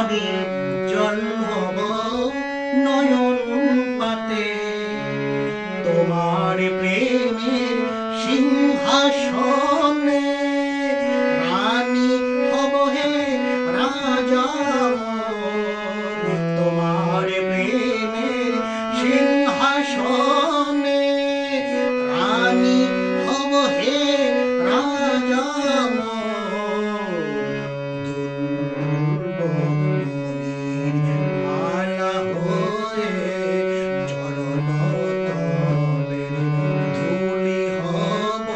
আমি জল হব নয়ন পাতে, তোমার প্রেমের সিংহাসনে রানী হব হে রাজা মোর। তোমার প্রেমের সিংহাসনে রানী হব হে রাজা মোর। দুলব মনির মালা হয়ে চরণ তলের ধুলি হব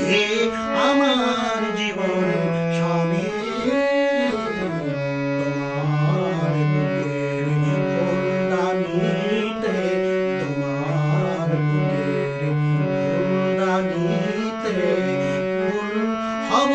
হে আমার জীবন স্বামী। তোমার বুকের ফুলদানিতে, তোমার বুকের ফুলদানিতে ফুল হব